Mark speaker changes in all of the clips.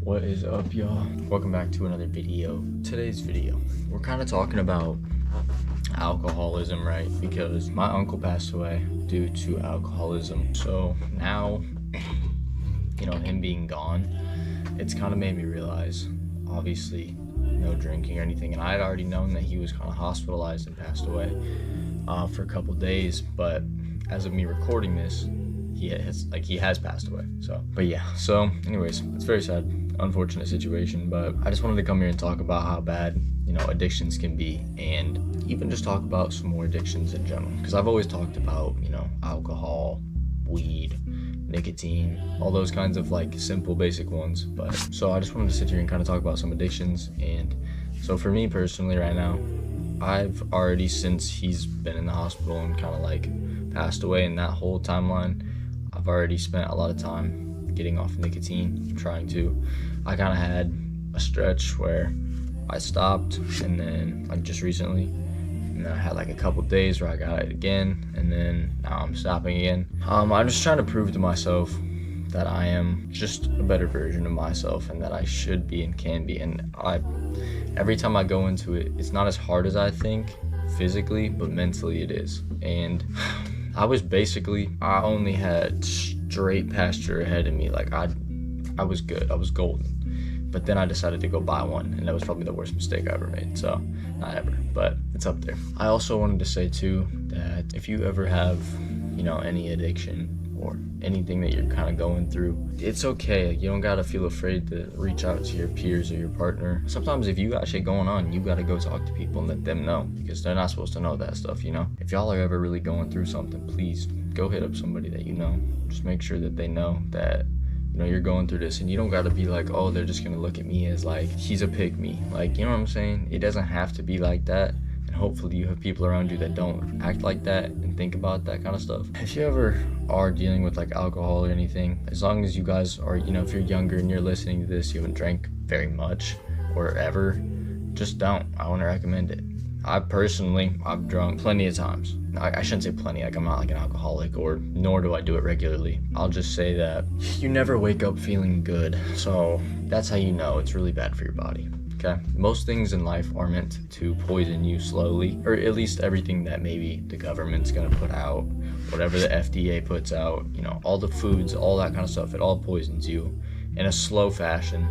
Speaker 1: What is up, y'all? Welcome back to another video. Today's video, we're kind of talking about alcoholism, right? Because my uncle passed away due to alcoholism. So now, him being gone, it's kind of made me realize, obviously, no drinking or anything. And I had already known that he was kind of hospitalized and passed away for a couple days. But as of me recording this, he has passed away. So anyways, it's very sad, unfortunate situation, but I just wanted to come here and talk about how bad addictions can be, and even just talk about some more addictions in general, because I've always talked about alcohol, weed, nicotine, all those kinds of simple basic ones. But so I just wanted to sit here and kind of talk about some addictions. And so for me personally right now, I've already, since he's been in the hospital and kind of passed away, in that whole timeline, I've already spent a lot of time getting off nicotine, I kind of had a stretch where I stopped, and then just recently, and then I had a couple days where I got it again, and then now I'm stopping again. I'm just trying to prove to myself that I am just a better version of myself, and that I should be and can be. And every time I go into it, it's not as hard as I think physically, but mentally it is. And I only had straight pasture ahead of me. I was good, I was golden. But then I decided to go buy one, and that was probably the worst mistake I ever made. So, not ever, but it's up there. I also wanted to say too, that if you ever have, any addiction or anything that you're kind of going through, it's okay. You don't gotta feel afraid to reach out to your peers or your partner. Sometimes if you got shit going on, you gotta go talk to people and let them know, because they're not supposed to know that stuff, If y'all are ever really going through something, please go hit up somebody that you know. Just make sure that they know that you're going through this, and you don't gotta be oh, they're just gonna look at me as he's a pick me. You know what I'm saying? It doesn't have to be like that. And hopefully you have people around you that don't act like that and think about that kind of stuff. If you ever are dealing with alcohol or anything, as long as you guys are, if you're younger and you're listening to this, you haven't drank very much or ever, just don't. I wouldn't recommend it. I've drunk plenty of times. I shouldn't say plenty, I'm not an alcoholic, nor do I do it regularly. I'll just say that you never wake up feeling good, so that's how you know it's really bad for your body. Okay, most things in life are meant to poison you slowly, or at least everything that maybe the government's gonna put out, whatever the FDA puts out, all the foods, all that kind of stuff, it all poisons you in a slow fashion,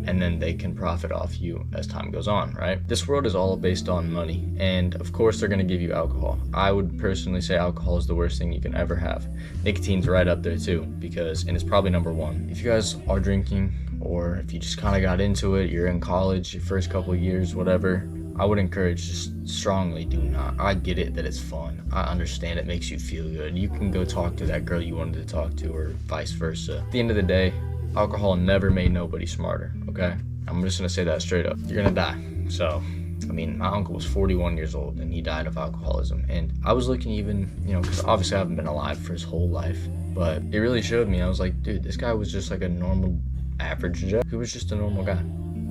Speaker 1: and then they can profit off you as time goes on, right? This world is all based on money, and of course they're gonna give you alcohol. I would personally say alcohol is the worst thing you can ever have. Nicotine's right up there too, and it's probably number one. If you guys are drinking, or if you just kind of got into it, you're in college, your first couple of years, whatever, I would encourage, just strongly do not. I get it that it's fun. I understand it makes you feel good. You can go talk to that girl you wanted to talk to, or vice versa. At the end of the day, alcohol never made nobody smarter, okay? I'm just gonna say that straight up. You're gonna die. So, my uncle was 41 years old and he died of alcoholism. And I was looking even, because obviously I haven't been alive for his whole life, but it really showed me. I was like, dude, this guy was just a normal, average Joe. He was just a normal guy.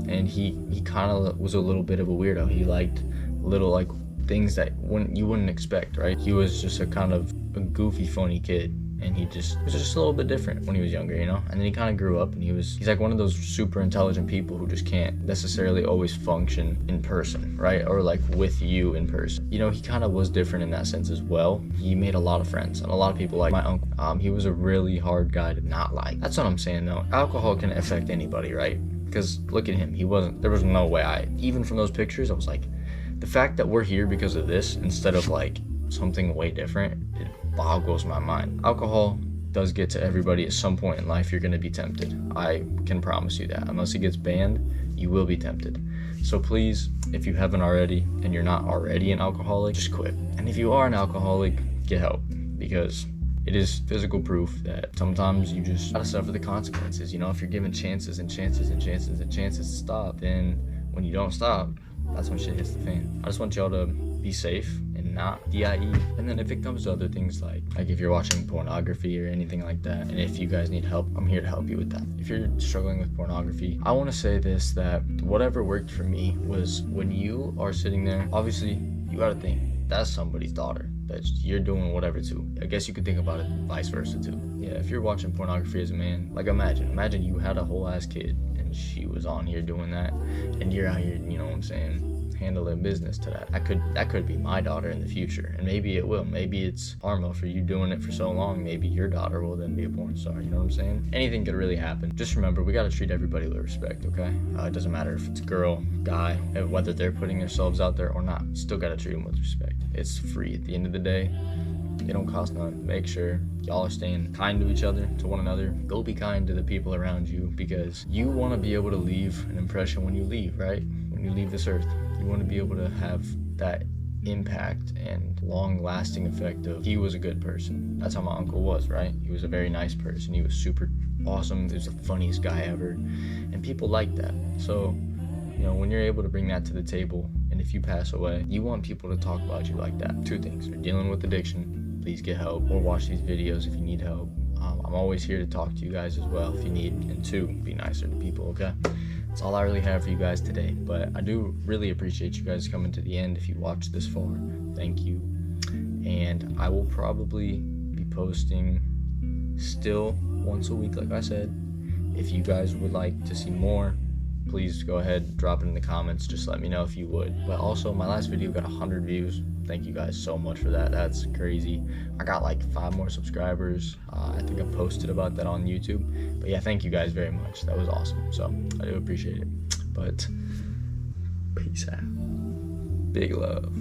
Speaker 1: And he kind of was a little bit of a weirdo. He liked little things that you wouldn't expect, right? He was just a kind of a goofy, funny kid. And he was just a little bit different when he was younger, And then he kind of grew up, and he's one of those super intelligent people who just can't necessarily always function in person, right? Or with you in person. He kind of was different in that sense as well. He made a lot of friends, and a lot of people like my uncle. He was a really hard guy to not like. That's what I'm saying though. Alcohol can affect anybody, right? Because look at him. There was no way even from those pictures, I was the fact that we're here because of this instead of something way different, it boggles my mind. Alcohol does get to everybody at some point in life. You're going to be tempted. I can promise you that. Unless it gets banned, you will be tempted. So please, if you haven't already and you're not already an alcoholic, just quit. And if you are an alcoholic, get help, because it is physical proof that sometimes you just gotta suffer the consequences. If you're given chances and chances and chances and chances to stop, then when you don't stop, that's when shit hits the fan. I just want y'all to be safe and not DIE. And then if it comes to other things like if you're watching pornography or anything like that, and if you guys need help, I'm here to help you with that. If you're struggling with pornography, I want to say this, that whatever worked for me was when you are sitting there, obviously you gotta think, that's somebody's daughter that you're doing whatever to. I guess you could think about it vice versa too. Yeah, if you're watching pornography as a man, like imagine you had a whole ass kid and when she was on here doing that, and you're out here, you know what I'm saying, handling business to that. That could be my daughter in the future, and maybe it will. Maybe it's karma for you doing it for so long. Maybe your daughter will then be a porn star. You know what I'm saying? Anything could really happen. Just remember, we gotta treat everybody with respect, okay? It doesn't matter if it's girl, guy, whether they're putting themselves out there or not. Still gotta treat them with respect. It's free at the end of the day. They don't cost nothing. Make sure y'all are staying kind to each other, to one another. Go be kind to the people around you, because you want to be able to leave an impression when you leave, right? When you leave this earth, you want to be able to have that impact and long-lasting effect of, he was a good person. That's how my uncle was, right? He was a very nice person. He was super awesome. He was the funniest guy ever, and people like that. So, you know, when you're able to bring that to the table, and if you pass away, you want people to talk about you like that. Two things: you're dealing with addiction, please get help, or watch these videos if you need help. I'm always here to talk to you guys as well if you need. And two, be nicer to people, okay? That's all I really have for you guys today, but I do really appreciate you guys coming to the end. If you watched this far, thank you. And I will probably be posting still once a week, like I said. If you guys would like to see more, please go ahead, drop it in the comments. Just let me know if you would. But also, my last video got 100 views. Thank you guys so much for that. That's crazy. I got like 5 more subscribers. I think I posted about that on YouTube. But yeah, thank you guys very much. That was awesome. So I do appreciate it. But peace out. Big love.